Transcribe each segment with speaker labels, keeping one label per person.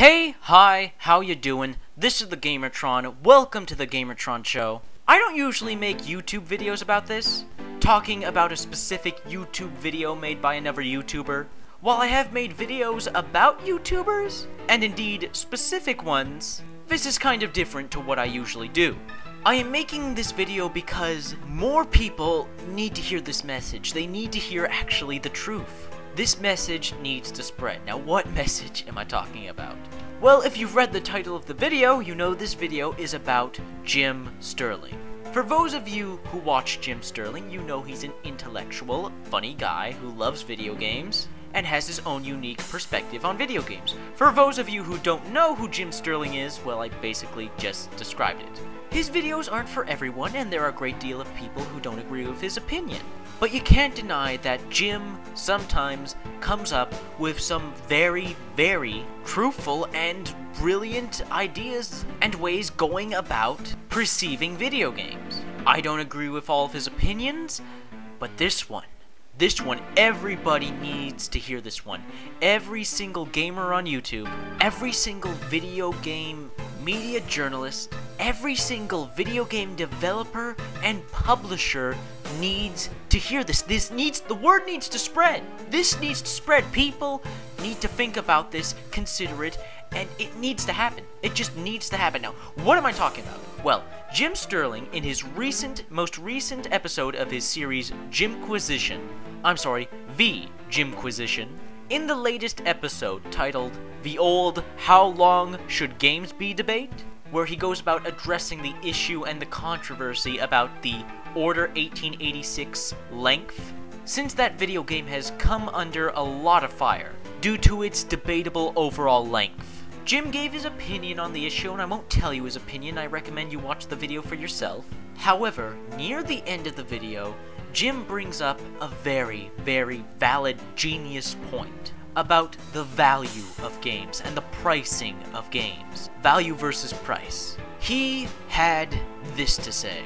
Speaker 1: Hey, hi, how you doing? This is the Gamertron. Welcome to the Gamertron Show. I don't usually make YouTube videos about this, talking about a specific YouTube video made by another YouTuber. While I have made videos about YouTubers, and indeed specific ones, this is kind of different to what I usually do. I am making this video because more people need to hear this message. They need to hear actually the truth. This message needs to spread. Now, what message am I talking about? Well, if you've read the title of the video, you know this video is about Jim Sterling. For those of you who watch Jim Sterling, you know he's an intellectual, funny guy who loves video games and has his own unique perspective on video games. For those of you who don't know who Jim Sterling is, well, I basically just described it. His videos aren't for everyone, and there are a great deal of people who don't agree with his opinion. But you can't deny that Jim sometimes comes up with some very, very truthful and brilliant ideas and ways going about perceiving video games. I don't agree with all of his opinions, but this one, everybody needs to hear this one. Every single gamer on YouTube, every single video game media journalist, every single video game developer and publisher needs to hear this. The word needs to spread. This needs to spread. People need to think about this, consider it, and it needs to happen. It just needs to happen. Now, what am I talking about? Well, Jim Sterling, in his most recent episode of his series The Jimquisition, in the latest episode titled The Old How Long Should Games Be debate, where he goes about addressing the issue and the controversy about the Order 1886 length, since that video game has come under a lot of fire due to its debatable overall length. Jim gave his opinion on the issue, and I won't tell you his opinion. I recommend you watch the video for yourself. However, near the end of the video, Jim brings up a very, very valid, genius point about the value of games and the pricing of games. Value versus price. He had this to say.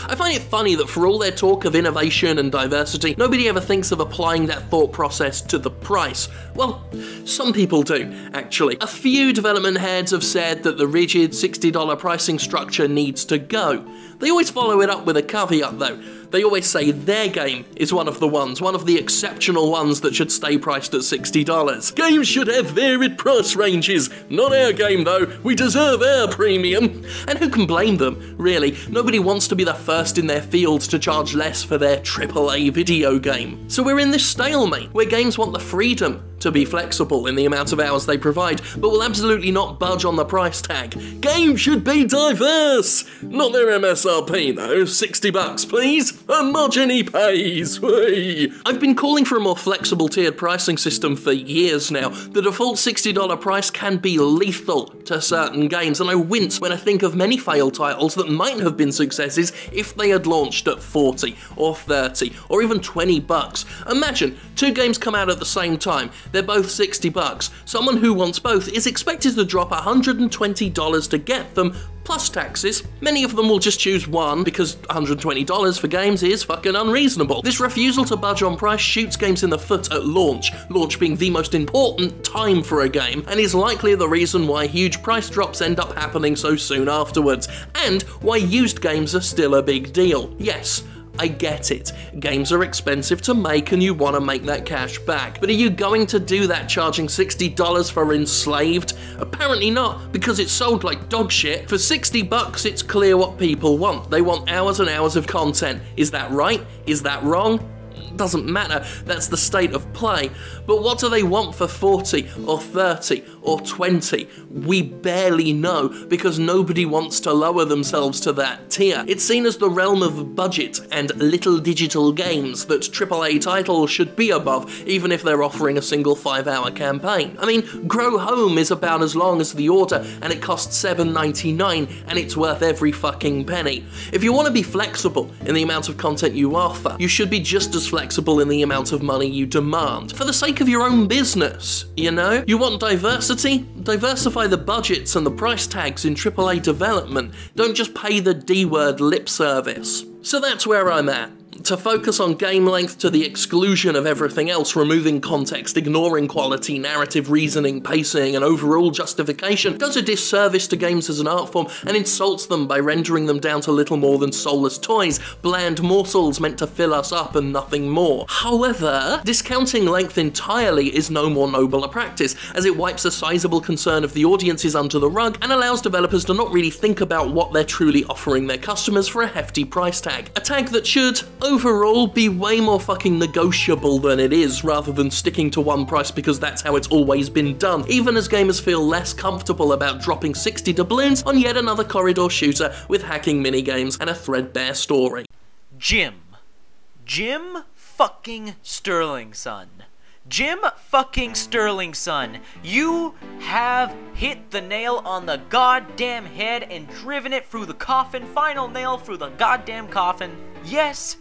Speaker 2: I find it funny that for all their talk of innovation and diversity, nobody ever thinks of applying that thought process to the price. Well, some people do, actually. A few development heads have said that the rigid $60 pricing structure needs to go. They always follow it up with a caveat though. They always say their game is one of the exceptional ones that should stay priced at $60. Games should have varied price ranges. Not our game though, we deserve our premium. And who can blame them, really? Nobody wants to be the first in their field to charge less for their AAA video game. So we're in this stalemate, where games want the freedom to be flexible in the amount of hours they provide, but will absolutely not budge on the price tag. Games should be diverse! Not their MSRP though, $60 please, and Mojini pays! Whee! I've been calling for a more flexible tiered pricing system for years now. The default $60 price can be lethal to certain games, and I wince when I think of many failed titles that might have been successes if they had launched at $40 or $30 or even $20. Imagine, two games come out at the same time, they're both $60. Someone who wants both is expected to drop $120 to get them, plus taxes. Many of them will just choose one because $120 for games is fucking unreasonable. This refusal to budge on price shoots games in the foot at launch being the most important time for a game, and is likely the reason why huge price drops end up happening so soon afterwards, and why used games are still a big deal. Yes, I get it. Games are expensive to make and you want to make that cash back. But are you going to do that charging $60 for Enslaved? Apparently not, because it's sold like dog shit. For $60, it's clear what people want. They want hours and hours of content. Is that right? Is that wrong? Doesn't matter, that's the state of play. But what do they want for 40 or 30 or 20? We barely know, because nobody wants to lower themselves to that tier. It's seen as the realm of budget and little digital games that AAA titles should be above, even if they're offering a single 5-hour campaign. I mean, Grow Home is about as long as The Order, and it costs $7.99, and it's worth every fucking penny. If you want to be flexible in the amount of content you offer, you should be just as flexible in the amount of money you demand. For the sake of your own business, you know? You want diversity? Diversify the budgets and the price tags in AAA development. Don't just pay the D-word lip service. So that's where I'm at. to focus on game length to the exclusion of everything else, removing context, ignoring quality, narrative reasoning, pacing, and overall justification, does a disservice to games as an art form and insults them by rendering them down to little more than soulless toys, bland morsels meant to fill us up and nothing more. However, discounting length entirely is no more noble a practice, as it wipes a sizable concern of the audiences under the rug and allows developers to not really think about what they're truly offering their customers for a hefty price tag. A tag that should, overall, be way more fucking negotiable than it is, rather than sticking to one price because that's how it's always been done, even as gamers feel less comfortable about dropping 60 doubloons on yet another corridor shooter with hacking minigames and a threadbare story.
Speaker 1: Jim fucking Sterling, son. Jim fucking Sterling, son, you have hit the nail on the goddamn head and driven it through the coffin, final nail through the goddamn coffin. Yes,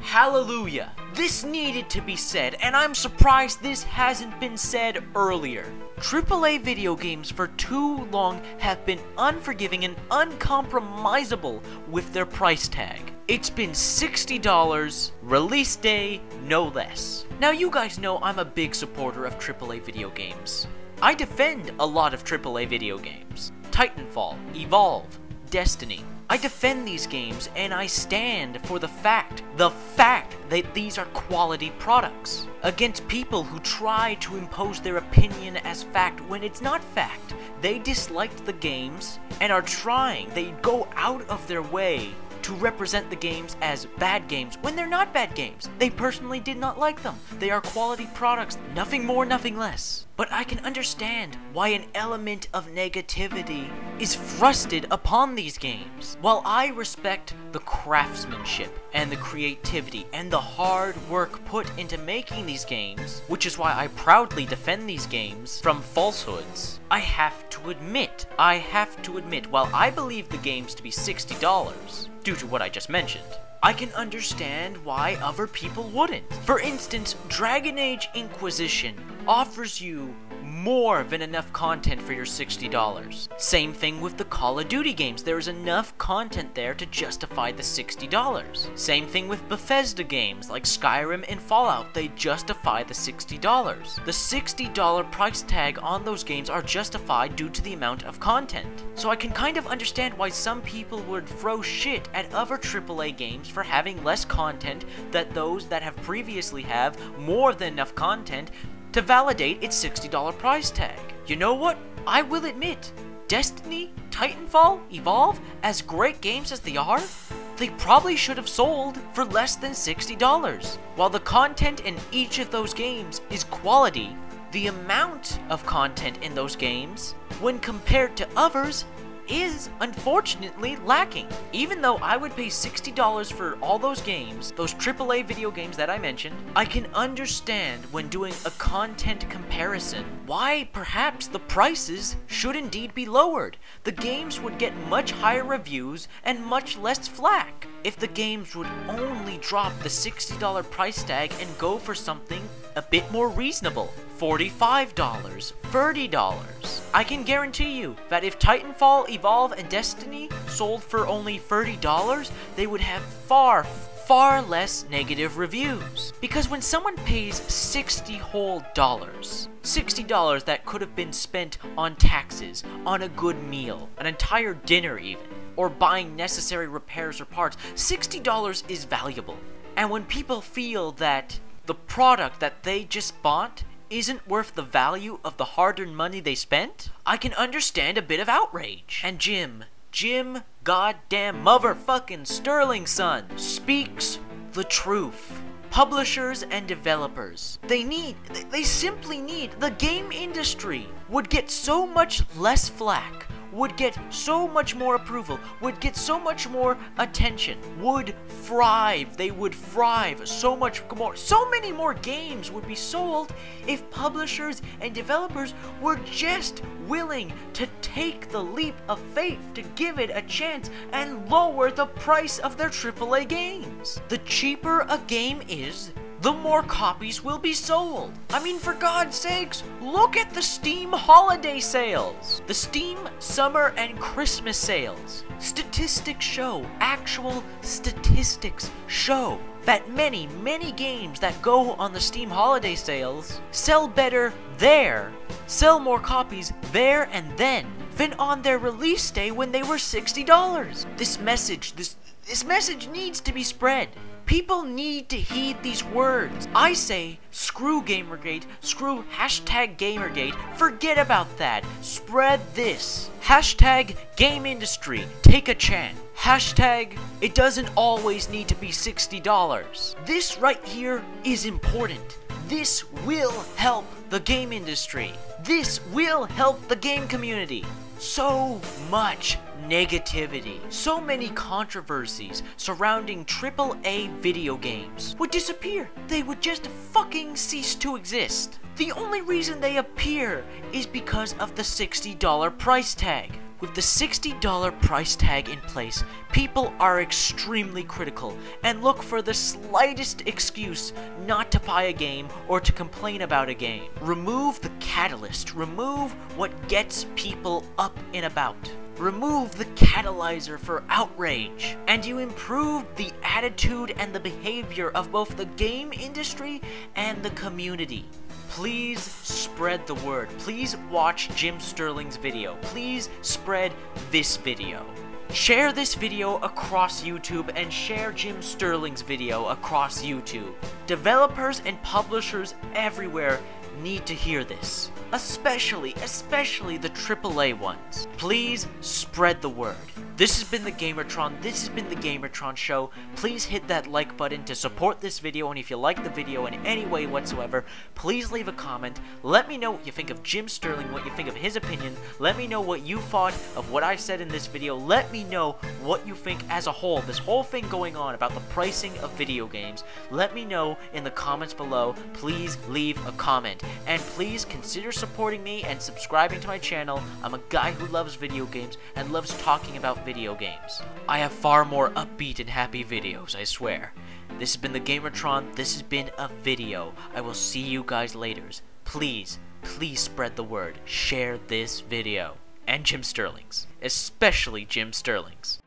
Speaker 1: hallelujah. This needed to be said, and I'm surprised this hasn't been said earlier. AAA video games for too long have been unforgiving and uncompromisable with their price tag. It's been $60, release day, no less. Now you guys know I'm a big supporter of AAA video games. I defend a lot of AAA video games. Titanfall, Evolve, Destiny. I defend these games and I stand for the fact that these are quality products against people who try to impose their opinion as fact when it's not fact. They disliked the games and are trying, they go out of their way to represent the games as bad games when they're not bad games. They personally did not like them. They are quality products, nothing more, nothing less. But I can understand why an element of negativity is thrusted upon these games. While I respect the craftsmanship and the creativity and the hard work put into making these games, which is why I proudly defend these games from falsehoods, I have to admit, while I believe the games to be $60, due to what I just mentioned, I can understand why other people wouldn't. For instance, Dragon Age Inquisition offers you more than enough content for your $60. Same thing with the Call of Duty games. There is enough content there to justify the $60. Same thing with Bethesda games like Skyrim and Fallout. They justify the $60. The $60 price tag on those games are justified due to the amount of content. So I can kind of understand why some people would throw shit at other AAA games for having less content than those that have previously have more than enough content to validate its $60 price tag. You know what? I will admit, Destiny, Titanfall, Evolve, as great games as they are, they probably should have sold for less than $60. While the content in each of those games is quality, the amount of content in those games, when compared to others, is unfortunately lacking. Even though I would pay $60 for all those games, those AAA video games that I mentioned, I can understand when doing a content comparison why perhaps the prices should indeed be lowered. The games would get much higher reviews and much less flack if the games would only drop the $60 price tag and go for something a bit more reasonable. $45, $30. I can guarantee you that if Titanfall, Evolve, and Destiny sold for only $30, they would have far less negative reviews. Because when someone pays $60 whole dollars, $60 that could have been spent on taxes, on a good meal, an entire dinner even, or buying necessary repairs or parts, $60 is valuable. And when people feel that the product that they just bought isn't worth the value of the hard-earned money they spent, I can understand a bit of outrage. And Jim goddamn motherfucking Sterling, son, speaks the truth. Publishers and developers, they simply need, the game industry would get so much less flack, would get so much more approval, would get so much more attention, would thrive, they would thrive so much more, so many more games would be sold if publishers and developers were just willing to take the leap of faith to give it a chance and lower the price of their AAA games. The cheaper a game is, the more copies will be sold. I mean, for God's sakes, look at the Steam holiday sales, the Steam summer and Christmas sales. Statistics show, actual statistics show, that many games that go on the Steam holiday sales sell better there, sell more copies there and then than on their release day when they were $60. This message needs to be spread. People need to heed these words. I say, screw Gamergate, screw hashtag Gamergate, forget about that. Spread this. Hashtag Game Industry, take a chance. Hashtag, it doesn't always need to be $60. This right here is important. This will help the game industry. This will help the game community. So much negativity, so many controversies surrounding AAA video games would disappear. They would just fucking cease to exist. The only reason they appear is because of the $60 price tag. With the $60 price tag in place, people are extremely critical and look for the slightest excuse not to buy a game or to complain about a game. Remove the catalyst, remove what gets people up and about. Remove the catalyzer for outrage, and you improve the attitude and the behavior of both the game industry and the community. Please spread the word. Please watch Jim Sterling's video. Please spread this video. Share this video across YouTube and share Jim Sterling's video across YouTube. Developers and publishers everywhere need to hear this. Especially the AAA ones. Please spread the word. This has been the Gamertron. This has been the Gamertron Show. Please hit that like button to support this video, and if you like the video in any way whatsoever, please leave a comment. Let me know what you think of Jim Sterling, what you think of his opinion. Let me know what you thought of what I said in this video. Let me know what you think as a whole, this whole thing going on about the pricing of video games. Let me know in the comments below. Please leave a comment, and please consider supporting me and subscribing to my channel. I'm a guy who loves video games and loves talking about video games. I have far more upbeat and happy videos, I swear. This has been the Gamertron. This has been a video. I will see you guys later. Please spread the word. Share this video. And Jim Sterling's. Especially Jim Sterling's.